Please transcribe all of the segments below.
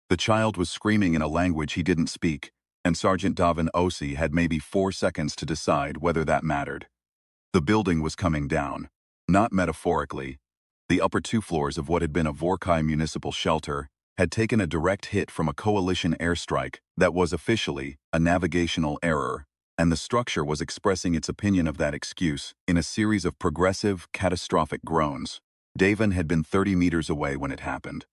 The child was screaming in a language he didn't speak, and Sergeant Davin Osi had maybe 4 seconds to decide whether that mattered. The building was coming down. Not metaphorically. The upper 2 floors of what had been a Vorkai municipal shelter had taken a direct hit from a coalition airstrike that was officially a navigational error, and the structure was expressing its opinion of that excuse in a series of progressive, catastrophic groans. Davin had been 30 meters away when it happened,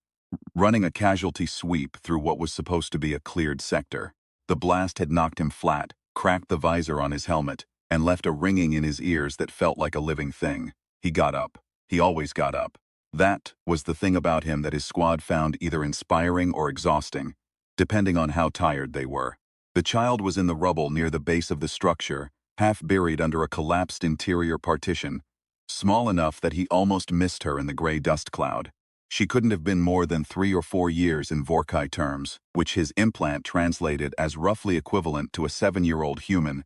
running a casualty sweep through what was supposed to be a cleared sector. The blast had knocked him flat, cracked the visor on his helmet, and left a ringing in his ears that felt like a living thing. He got up. He always got up. That was the thing about him that his squad found either inspiring or exhausting, depending on how tired they were. The child was in the rubble near the base of the structure, half buried under a collapsed interior partition, small enough that he almost missed her in the gray dust cloud. She couldn't have been more than 3 or 4 years in Vorkai terms, which his implant translated as roughly equivalent to a 7-year-old human,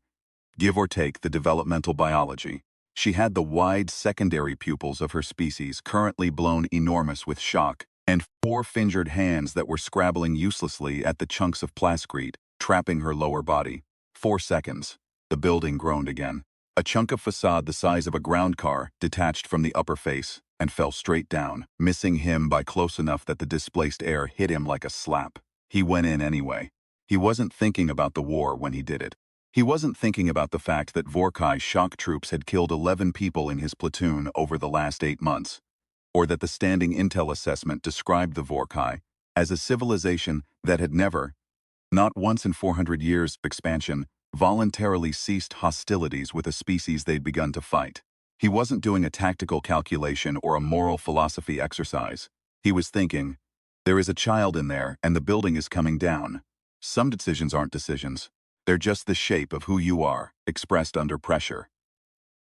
give or take the developmental biology. She had the wide secondary pupils of her species currently blown enormous with shock, and 4 fingered hands that were scrabbling uselessly at the chunks of plascrete, trapping her lower body. 4 seconds. The building groaned again. A chunk of facade the size of a ground car detached from the upper face and fell straight down, missing him by close enough that the displaced air hit him like a slap. He went in anyway. He wasn't thinking about the war when he did it. He wasn't thinking about the fact that Vorkai shock troops had killed 11 people in his platoon over the last 8 months, or that the standing intel assessment described the Vorkai as a civilization that had never, not once in 400 years of expansion, voluntarily ceased hostilities with a species they'd begun to fight. He wasn't doing a tactical calculation or a moral philosophy exercise. He was thinking, there is a child in there and the building is coming down. Some decisions aren't decisions. They're just the shape of who you are, expressed under pressure.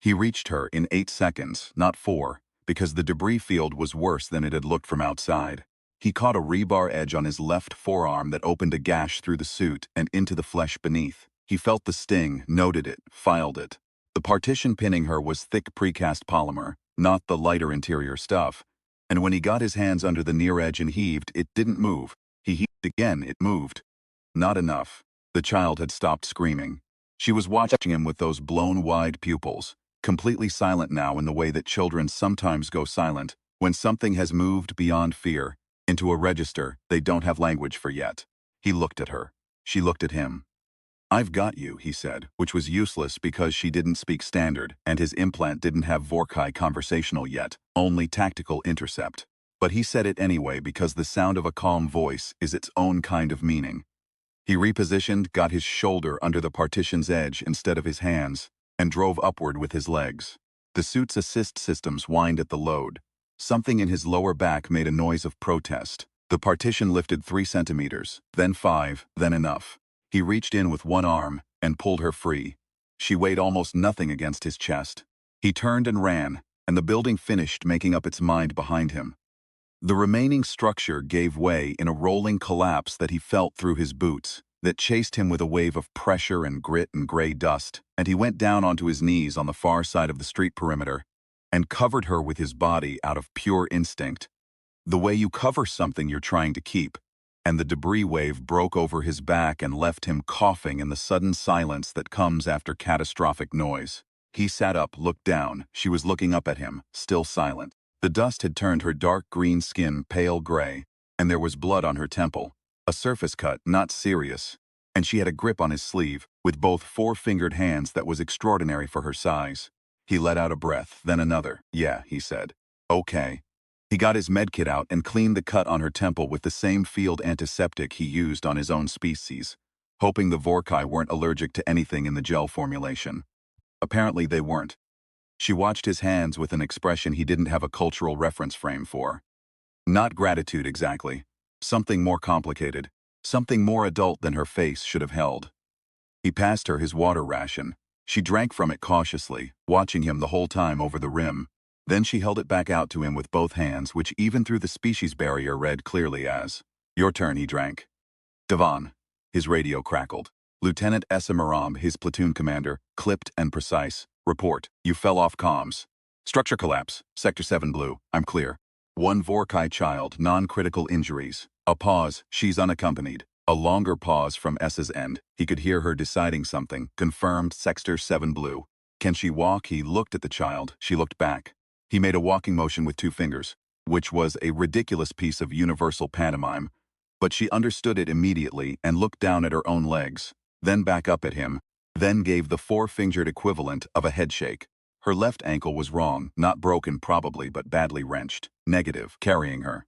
He reached her in 8 seconds, not 4, because the debris field was worse than it had looked from outside. He caught a rebar edge on his left forearm that opened a gash through the suit and into the flesh beneath. He felt the sting, noted it, filed it. The partition pinning her was thick precast polymer, not the lighter interior stuff, and when he got his hands under the near edge and heaved, it didn't move. He heaved again, it moved. Not enough. The child had stopped screaming. She was watching him with those blown-wide pupils, completely silent now in the way that children sometimes go silent when something has moved beyond fear into a register they don't have language for yet. He looked at her. She looked at him. "I've got you," he said, which was useless because she didn't speak standard and his implant didn't have Vorkai conversational yet, only tactical intercept. But he said it anyway because the sound of a calm voice is its own kind of meaning. He repositioned, got his shoulder under the partition's edge instead of his hands, and drove upward with his legs. The suit's assist systems whined at the load. Something in his lower back made a noise of protest. The partition lifted 3 centimeters, then 5, then enough. He reached in with one arm and pulled her free. She weighed almost nothing against his chest. He turned and ran, and the building finished making up its mind behind him. The remaining structure gave way in a rolling collapse that he felt through his boots, that chased him with a wave of pressure and grit and gray dust, and he went down onto his knees on the far side of the street perimeter and covered her with his body out of pure instinct. The way you cover something you're trying to keep, and the debris wave broke over his back and left him coughing in the sudden silence that comes after catastrophic noise. He sat up, looked down. She was looking up at him, still silent. The dust had turned her dark green skin pale gray, and there was blood on her temple, a surface cut, not serious, and she had a grip on his sleeve, with both 4-fingered hands that was extraordinary for her size. He let out a breath, then another. "Yeah," he said. "Okay." He got his medkit out and cleaned the cut on her temple with the same field antiseptic he used on his own species, hoping the Vorkai weren't allergic to anything in the gel formulation. Apparently they weren't. She watched his hands with an expression he didn't have a cultural reference frame for. Not gratitude exactly. Something more complicated. Something more adult than her face should have held. He passed her his water ration. She drank from it cautiously, watching him the whole time over the rim. Then she held it back out to him with both hands, which even through the species barrier read clearly as, "Your turn," he drank. "Devon." His radio crackled. Lieutenant Esamaram, his platoon commander, clipped and precise. "Report. You fell off comms. Structure collapse. Sector 7 blue. I'm clear. 1 Vorkai child, non-critical injuries. A pause. She's unaccompanied. A longer pause from S's end. He could hear her deciding something. Confirmed, Sector 7 blue. Can she walk? He looked at the child. She looked back. He made a walking motion with 2 fingers, which was a ridiculous piece of universal pantomime. But she understood it immediately and looked down at her own legs, then back up at him, then gave the 4-fingered equivalent of a headshake. Her left ankle was wrong, not broken probably, but badly wrenched. Negative, carrying her.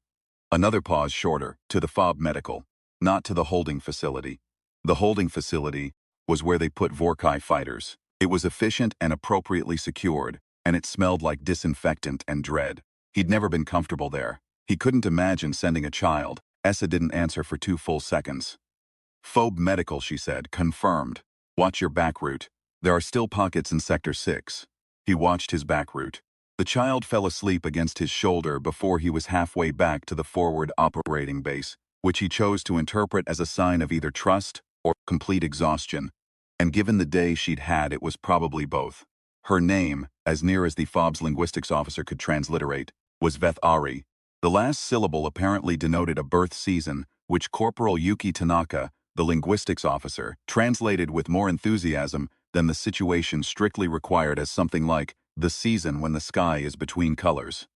Another pause shorter, to the FOB medical, not to the holding facility. The holding facility was where they put Vorkai fighters. It was efficient and appropriately secured, and it smelled like disinfectant and dread. He'd never been comfortable there. He couldn't imagine sending a child. Essa didn't answer for 2 full seconds. FOB medical, she said, confirmed. Watch your back route. There are still pockets in Sector 6. He watched his back route. The child fell asleep against his shoulder before he was halfway back to the forward operating base, which he chose to interpret as a sign of either trust or complete exhaustion. And given the day she'd had, it was probably both. Her name, as near as the FOB's linguistics officer could transliterate, was Veth Ari. The last syllable apparently denoted a birth season, which Corporal Yuki Tanaka, the linguistics officer, translated with more enthusiasm than the situation strictly required as something like, the season when the sky is between colors.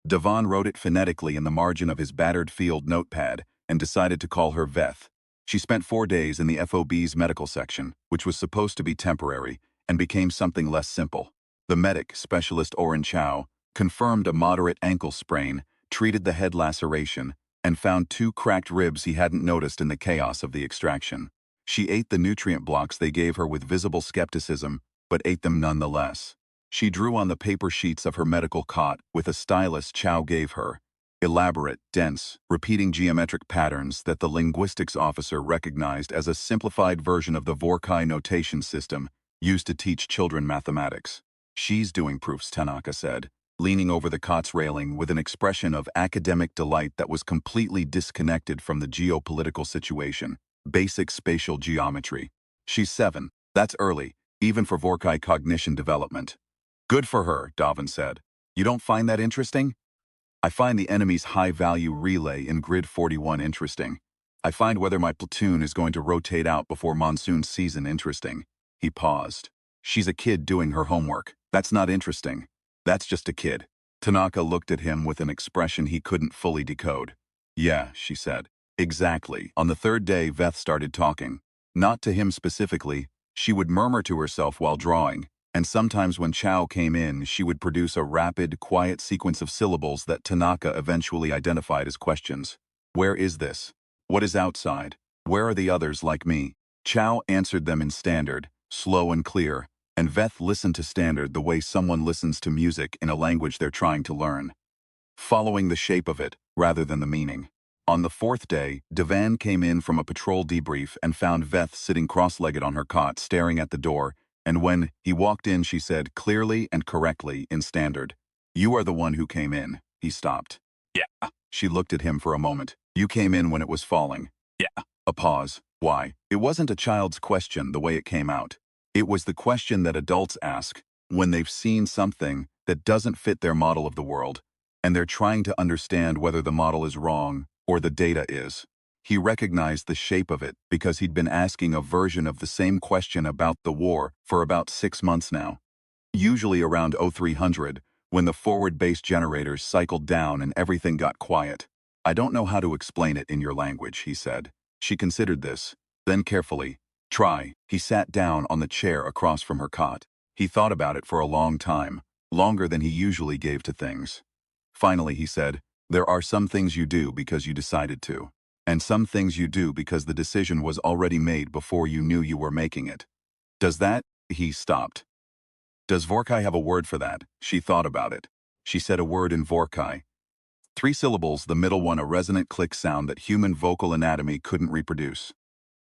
Devon wrote it phonetically in the margin of his battered field notepad and decided to call her Veth. She spent 4 days in the FOB's medical section, which was supposed to be temporary, and became something less simple. The medic, Specialist Oren Chow, confirmed a moderate ankle sprain, treated the head laceration, and found 2 cracked ribs he hadn't noticed in the chaos of the extraction. She ate the nutrient blocks they gave her with visible skepticism, but ate them nonetheless. She drew on the paper sheets of her medical cot with a stylus Chow gave her, elaborate, dense, repeating geometric patterns that the linguistics officer recognized as a simplified version of the Vorkai notation system used to teach children mathematics. She's doing proofs, Tanaka said, leaning over the cot's railing with an expression of academic delight that was completely disconnected from the geopolitical situation. Basic spatial geometry. She's 7. That's early, even for Vorkai cognition development. Good for her, Davin said. You don't find that interesting? I find the enemy's high-value relay in Grid 41 interesting. I find whether my platoon is going to rotate out before monsoon season interesting. He paused. She's a kid doing her homework. That's not interesting. That's just a kid. Tanaka looked at him with an expression he couldn't fully decode. Yeah, she said. Exactly. On the 3rd day, Veth started talking. Not to him specifically. She would murmur to herself while drawing, and sometimes when Chow came in, she would produce a rapid, quiet sequence of syllables that Tanaka eventually identified as questions. Where is this? What is outside? Where are the others like me? Chow answered them in standard, slow and clear, and Veth listened to standard the way someone listens to music in a language they're trying to learn, following the shape of it rather than the meaning. On the 4th day, Devan came in from a patrol debrief and found Veth sitting cross-legged on her cot staring at the door, and when he walked in she said clearly and correctly in standard, "You are the one who came in." He stopped. Yeah. She looked at him for a moment. You came in when it was falling. Yeah. A pause. Why? It wasn't a child's question the way it came out. It was the question that adults ask when they've seen something that doesn't fit their model of the world, and they're trying to understand whether the model is wrong or the data is. He recognized the shape of it because he'd been asking a version of the same question about the war for about 6 months now. Usually around 0300, when the forward base generators cycled down and everything got quiet. I don't know how to explain it in your language, he said. She considered this, then carefully. Try. He sat down on the chair across from her cot. He thought about it for a long time, longer than he usually gave to things. Finally, he said, there are some things you do because you decided to. And some things you do because the decision was already made before you knew you were making it. Does that? He stopped. Does Vorkai have a word for that? She thought about it. She said a word in Vorkai. 3 syllables, the middle one a resonant click sound that human vocal anatomy couldn't reproduce.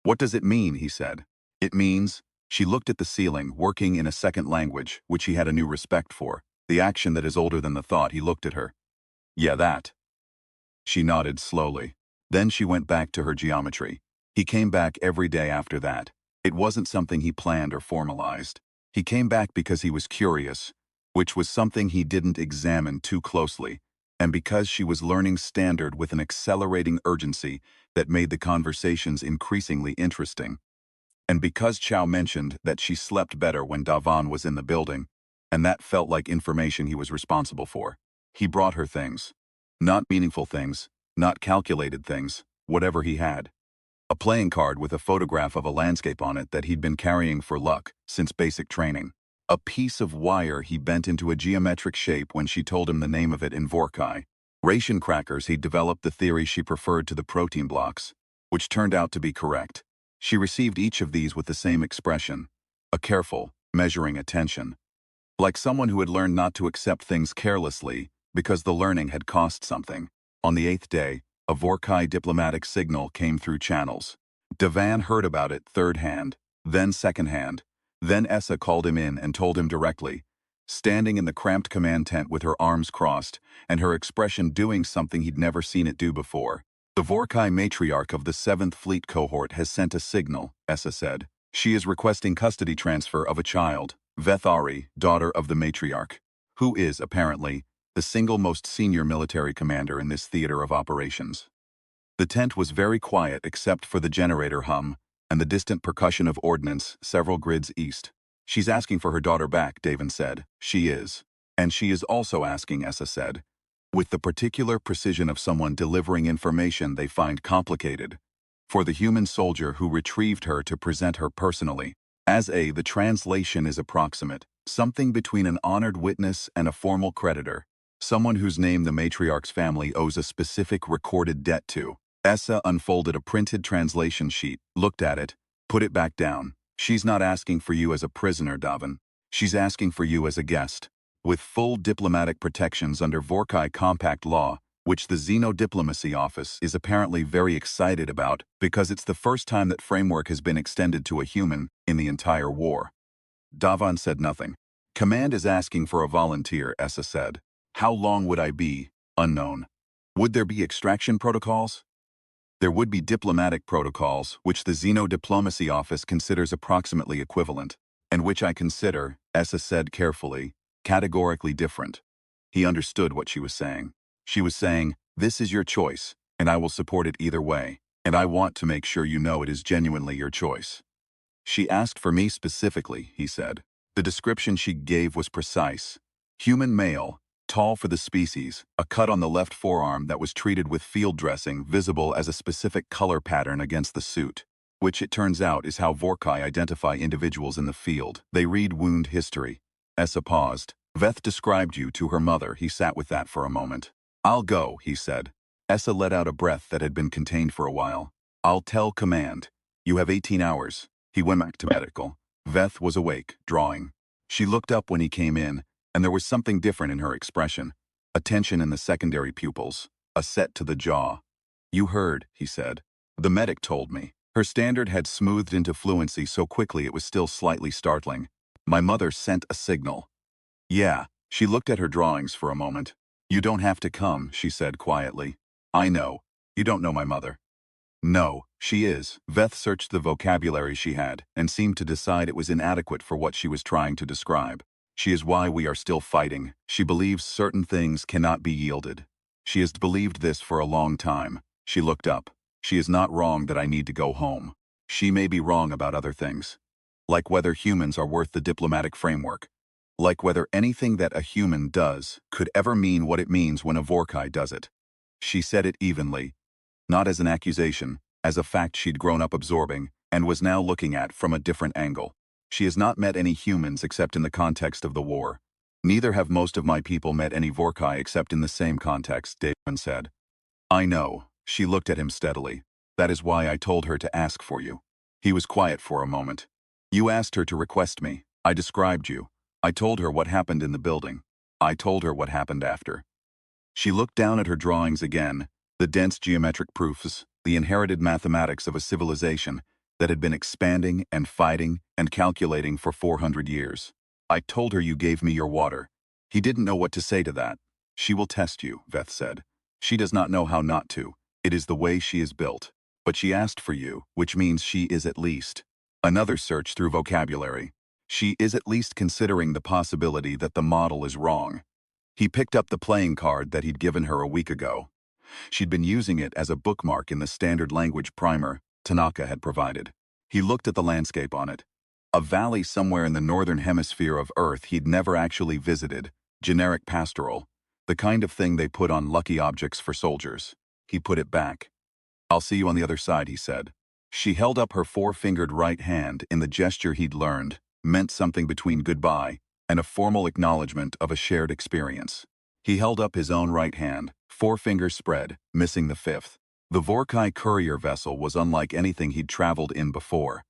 What does it mean? He said. It means, she looked at the ceiling, working in a second language, which he had a new respect for, the action that is older than the thought. He looked at her. Yeah, that. She nodded slowly. Then she went back to her geometry. He came back every day after that. It wasn't something he planned or formalized. He came back because he was curious, which was something he didn't examine too closely, and because she was learning standard with an accelerating urgency that made the conversations increasingly interesting. And because Chow mentioned that she slept better when Davan was in the building, and that felt like information he was responsible for. He brought her things. Not meaningful things, not calculated things, whatever he had. A playing card with a photograph of a landscape on it that he'd been carrying for luck since basic training. A piece of wire he bent into a geometric shape when she told him the name of it in Vorkai. Ration crackers he'd developed the theory she preferred to the protein blocks, which turned out to be correct. She received each of these with the same expression, a careful, measuring attention. Like someone who had learned not to accept things carelessly because the learning had cost something. On the 8th day, a Vorkai diplomatic signal came through channels. Davan heard about it third hand, then second hand. Then Essa called him in and told him directly, standing in the cramped command tent with her arms crossed and her expression doing something he'd never seen it do before. The Vorkai matriarch of the 7th Fleet cohort has sent a signal, Essa said. She is requesting custody transfer of a child, Vethari, daughter of the matriarch, who is, apparently, the single most senior military commander in this theater of operations. The tent was very quiet except for the generator hum and the distant percussion of ordnance several grids east. She's asking for her daughter back, Davin said. She is. And she is also asking, Essa said, with the particular precision of someone delivering information they find complicated, for the human soldier who retrieved her to present her personally. The translation is approximate, something between an honored witness and a formal creditor, someone whose name the matriarch's family owes a specific recorded debt to. Essa unfolded a printed translation sheet, looked at it, put it back down. She's not asking for you as a prisoner, Davan. She's asking for you as a guest, with full diplomatic protections under Vorkai Compact Law, which the Xeno Diplomacy Office is apparently very excited about because it's the first time that framework has been extended to a human in the entire war. Davan said nothing. Command is asking for a volunteer, Essa said. How long would I be? Unknown. Would there be extraction protocols? There would be diplomatic protocols, which the Xeno Diplomacy Office considers approximately equivalent, and which I consider, Essa said carefully, categorically different. He understood what she was saying. She was saying, this is your choice, and I will support it either way, and I want to make sure you know it is genuinely your choice. She asked for me specifically, he said. The description she gave was precise. Human male, tall for the species, a cut on the left forearm that was treated with field dressing visible as a specific color pattern against the suit, which it turns out is how Vorkai identify individuals in the field. They read wound history. Essa paused. Veth described you to her mother. He sat with that for a moment. I'll go, he said. Essa let out a breath that had been contained for a while. I'll tell command. You have 18 hours. He went back to medical. Veth was awake, drawing. She looked up when he came in, and there was something different in her expression. A tension in the secondary pupils, a set to the jaw. You heard, he said. The medic told me. Her standard had smoothed into fluency so quickly it was still slightly startling. My mother sent a signal. Yeah, she looked at her drawings for a moment. You don't have to come, she said quietly. I know. You don't know my mother. No, she is. Veth searched the vocabulary she had and seemed to decide it was inadequate for what she was trying to describe. She is why we are still fighting. She believes certain things cannot be yielded. She has believed this for a long time. She looked up. She is not wrong that I need to go home. She may be wrong about other things. Like whether humans are worth the diplomatic framework. Like whether anything that a human does could ever mean what it means when a Vorkai does it. She said it evenly, not as an accusation, as a fact she'd grown up absorbing and was now looking at from a different angle. She has not met any humans except in the context of the war. Neither have most of my people met any Vorkai except in the same context, David said. I know. She looked at him steadily. That is why I told her to ask for you. He was quiet for a moment. You asked her to request me. I described you. I told her what happened in the building. I told her what happened after. She looked down at her drawings again, the dense geometric proofs, the inherited mathematics of a civilization that had been expanding and fighting and calculating for 400 years. I told her you gave me your water. He didn't know what to say to that. She will test you, Veth said. She does not know how not to. It is the way she is built. But she asked for you, which means she is at least. Another search through vocabulary. She is at least considering the possibility that the model is wrong. He picked up the playing card that he'd given her a week ago. She'd been using it as a bookmark in the standard language primer Tanaka had provided. He looked at the landscape on it. A valley somewhere in the northern hemisphere of Earth he'd never actually visited, generic pastoral, the kind of thing they put on lucky objects for soldiers. He put it back. "I'll see you on the other side," he said. She held up her four-fingered right hand in the gesture he'd learned, meant something between goodbye and a formal acknowledgement of a shared experience. He held up his own right hand, four fingers spread, missing the fifth. The Vorkai courier vessel was unlike anything he'd traveled in before.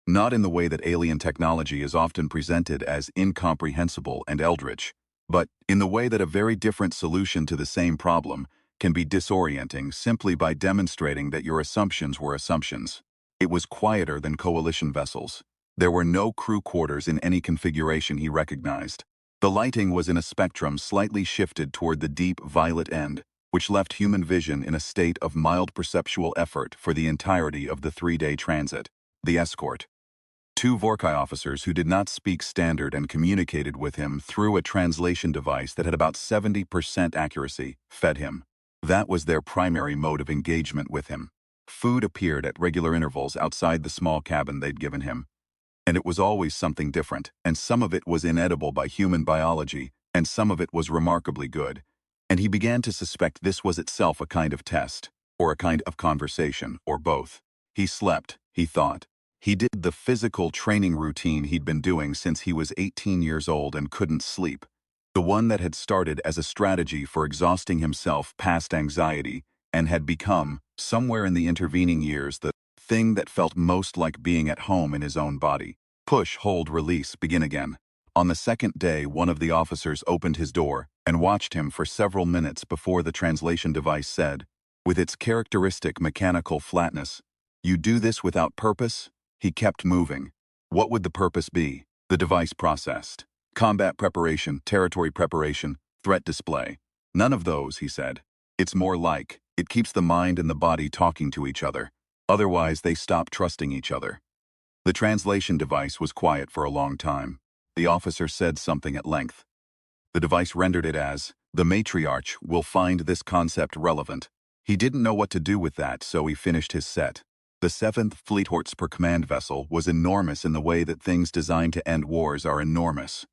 Not in the way that alien technology is often presented as incomprehensible and eldritch, but in the way that a very different solution to the same problem can be disorienting simply by demonstrating that your assumptions were assumptions. It was quieter than coalition vessels. There were no crew quarters in any configuration he recognized. The lighting was in a spectrum slightly shifted toward the deep violet end, which left human vision in a state of mild perceptual effort for the entirety of the 3-day transit. The escort. Two Vorkai officers who did not speak standard and communicated with him through a translation device that had about 70% accuracy, fed him. That was their primary mode of engagement with him. Food appeared at regular intervals outside the small cabin they'd given him. And it was always something different, and some of it was inedible by human biology, and some of it was remarkably good. And he began to suspect this was itself a kind of test, or a kind of conversation, or both. He slept, he thought. He did the physical training routine he'd been doing since he was 18 years old and couldn't sleep. The one that had started as a strategy for exhausting himself past anxiety and had become, somewhere in the intervening years, the thing that felt most like being at home in his own body. Push, hold, release, begin again. On the second day, one of the officers opened his door and watched him for several minutes before the translation device said, with its characteristic mechanical flatness, "You do this without purpose?" He kept moving. What would the purpose be? The device processed. Combat preparation, territory preparation, threat display. None of those, he said. It's more like, it keeps the mind and the body talking to each other. Otherwise, they stop trusting each other. The translation device was quiet for a long time. The officer said something at length. The device rendered it as, "The matriarch will find this concept relevant." He didn't know what to do with that, so he finished his set. The 7th Fleet Hortzper command vessel was enormous in the way that things designed to end wars are enormous.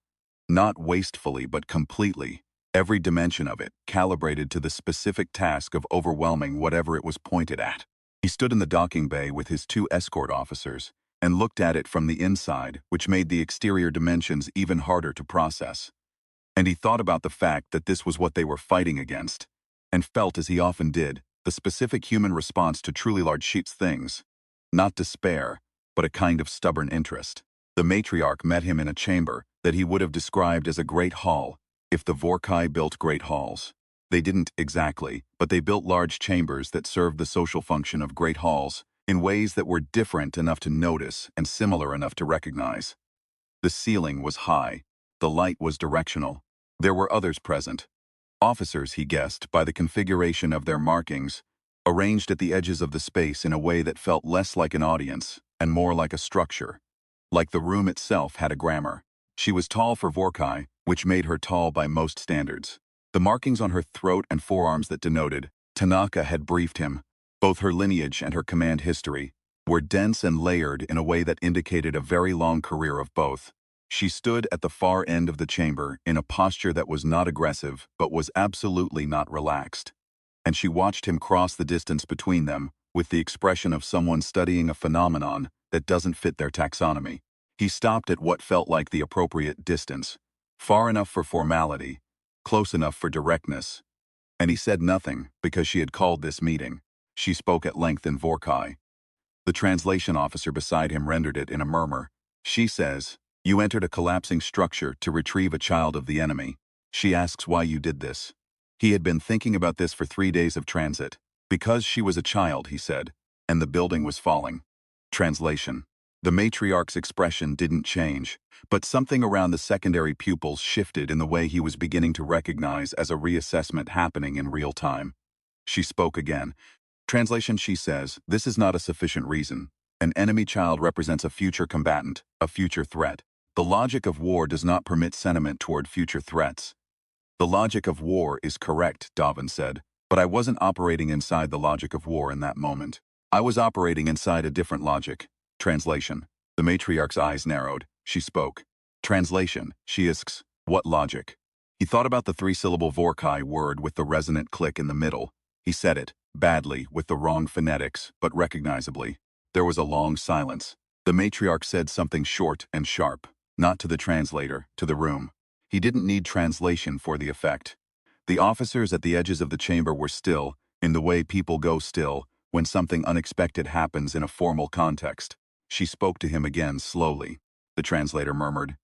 Not wastefully, but completely. Every dimension of it, calibrated to the specific task of overwhelming whatever it was pointed at. He stood in the docking bay with his two escort officers and looked at it from the inside, which made the exterior dimensions even harder to process. And he thought about the fact that this was what they were fighting against, and felt, as he often did, the specific human response to truly large sheets things. Not despair, but a kind of stubborn interest. The matriarch met him in a chamber that he would have described as a great hall, if the Vorkai built great halls. They didn't exactly, but they built large chambers that served the social function of great halls in ways that were different enough to notice and similar enough to recognize. The ceiling was high. The light was directional. There were others present. Officers, he guessed, by the configuration of their markings, arranged at the edges of the space in a way that felt less like an audience and more like a structure. Like the room itself had a grammar. She was tall for Vorkai, which made her tall by most standards. The markings on her throat and forearms that denoted, Tanaka had briefed him, both her lineage and her command history, were dense and layered in a way that indicated a very long career of both. She stood at the far end of the chamber in a posture that was not aggressive but was absolutely not relaxed. And she watched him cross the distance between them with the expression of someone studying a phenomenon that doesn't fit their taxonomy. He stopped at what felt like the appropriate distance, far enough for formality, close enough for directness. And he said nothing because she had called this meeting. She spoke at length in Vorkai. The translation officer beside him rendered it in a murmur. She says, "You entered a collapsing structure to retrieve a child of the enemy. She asks why you did this." He had been thinking about this for 3 days of transit. Because she was a child, he said, and the building was falling. Translation. The matriarch's expression didn't change, but something around the secondary pupils shifted in the way he was beginning to recognize as a reassessment happening in real time. She spoke again. Translation. She says, "This is not a sufficient reason. An enemy child represents a future combatant, a future threat. The logic of war does not permit sentiment toward future threats. The logic of war is correct, Davin said, but I wasn't operating inside the logic of war in that moment. I was operating inside a different logic. Translation. The matriarch's eyes narrowed. She spoke. Translation. She asks, what logic? He thought about the three-syllable Vorkai word with the resonant click in the middle. He said it, badly, with the wrong phonetics, but recognizably. There was a long silence. The matriarch said something short and sharp, not to the translator, to the room. He didn't need translation for the effect. The officers at the edges of the chamber were still, in the way people go still, when something unexpected happens in a formal context. She spoke to him again slowly. The translator murmured.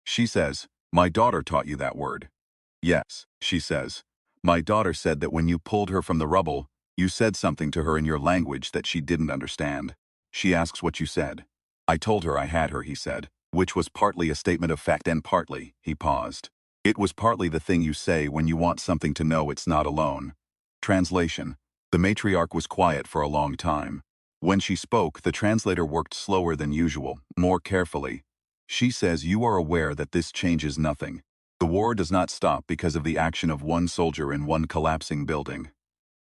She says, my daughter taught you that word. Yes, she says. My daughter said that when you pulled her from the rubble, you said something to her in your language that she didn't understand. She asks what you said. I told her I had her, he said, which was partly a statement of fact and partly, he paused. It was partly the thing you say when you want something to know it's not alone. Translation. The matriarch was quiet for a long time. When she spoke, the translator worked slower than usual, more carefully. She says you are aware that this changes nothing. The war does not stop because of the action of one soldier in one collapsing building.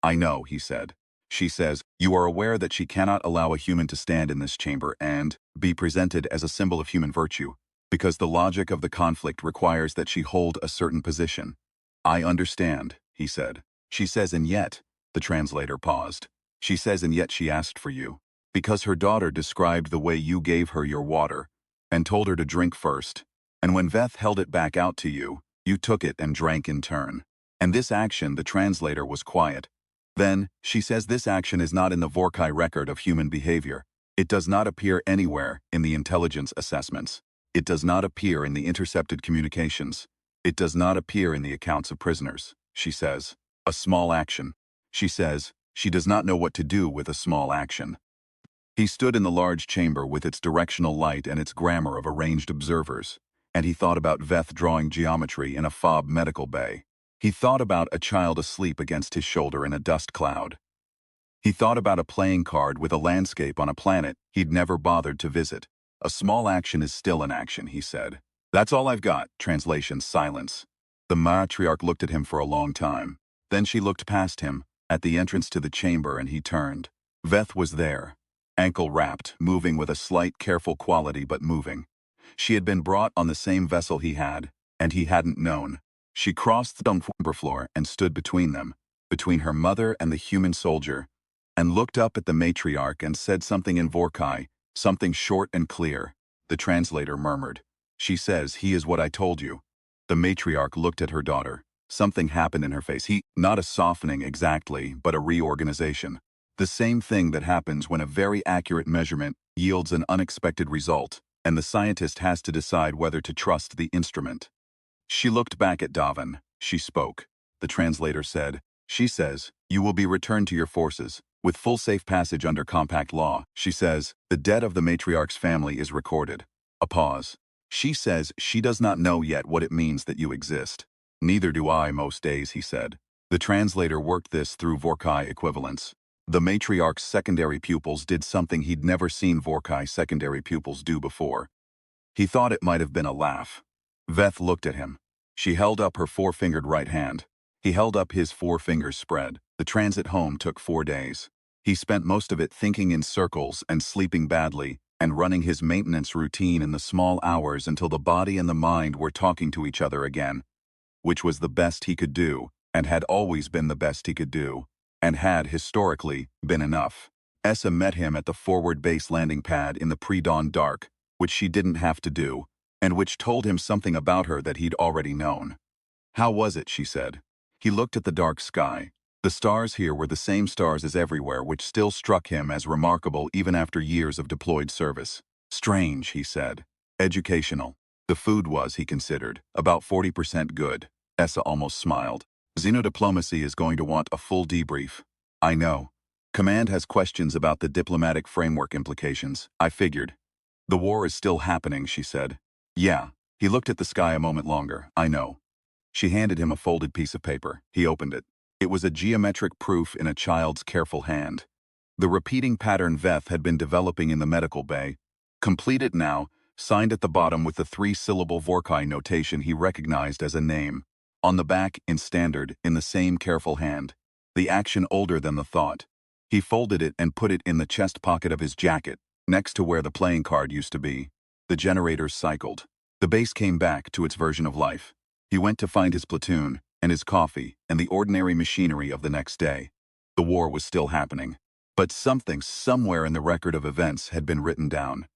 I know, he said. She says, you are aware that she cannot allow a human to stand in this chamber and be presented as a symbol of human virtue, because the logic of the conflict requires that she hold a certain position. I understand, he said. She says, and yet, the translator paused. She says, and yet she asked for you. Because her daughter described the way you gave her your water, and told her to drink first. And when Veth held it back out to you, you took it and drank in turn. And this action, the translator was quiet. Then, she says this action is not in the Vorkai record of human behavior. It does not appear anywhere in the intelligence assessments. It does not appear in the intercepted communications. It does not appear in the accounts of prisoners, she says. A small action. She says, she does not know what to do with a small action. He stood in the large chamber with its directional light and its grammar of arranged observers, and he thought about Veth drawing geometry in a fob medical bay. He thought about a child asleep against his shoulder in a dust cloud. He thought about a playing card with a landscape on a planet he'd never bothered to visit. A small action is still an action, he said. That's all I've got. Translation, silence. The matriarch looked at him for a long time. Then she looked past him, at the entrance to the chamber, and he turned. Veth was there, ankle-wrapped, moving with a slight, careful quality, but moving. She had been brought on the same vessel he had, and he hadn't known. She crossed the chamber floor and stood between them, between her mother and the human soldier, and looked up at the matriarch and said something in Vorkai, something short and clear. The translator murmured. She says, he is what I told you. The matriarch looked at her daughter. Something happened in her face. Not a softening exactly, but a reorganization. The same thing that happens when a very accurate measurement yields an unexpected result, and the scientist has to decide whether to trust the instrument. She looked back at Davin. She spoke. The translator said, she says, you will be returned to your forces, with full safe passage under compact law. She says, the debt of the matriarch's family is recorded. A pause. She says she does not know yet what it means that you exist. Neither do I most days, he said. The translator worked this through Vorkai equivalence. The matriarch's secondary pupils did something he'd never seen Vorkai secondary pupils do before. He thought it might have been a laugh. Veth looked at him. She held up her four-fingered right hand. He held up his four fingers spread. The transit home took 4 days. He spent most of it thinking in circles and sleeping badly and running his maintenance routine in the small hours until the body and the mind were talking to each other again, which was the best he could do and had always been the best he could do and had, historically, been enough. Essa met him at the forward base landing pad in the pre-dawn dark, which she didn't have to do, and which told him something about her that he'd already known. How was it, she said. He looked at the dark sky. The stars here were the same stars as everywhere, which still struck him as remarkable even after years of deployed service. Strange, he said. Educational. The food was, he considered, about 40% good. Essa almost smiled. Xenodiplomacy is going to want a full debrief. I know. Command has questions about the diplomatic framework implications. I figured. The war is still happening, she said. Yeah. He looked at the sky a moment longer. I know. She handed him a folded piece of paper. He opened it. It was a geometric proof in a child's careful hand. The repeating pattern Veth had been developing in the medical bay. Completed now, signed at the bottom with the 3-syllable Vorkai notation he recognized as a name. On the back, in standard, in the same careful hand. The action older than the thought. He folded it and put it in the chest pocket of his jacket, next to where the playing card used to be. The generators cycled. The base came back to its version of life. He went to find his platoon, and his coffee, and the ordinary machinery of the next day. The war was still happening. But something somewhere in the record of events had been written down.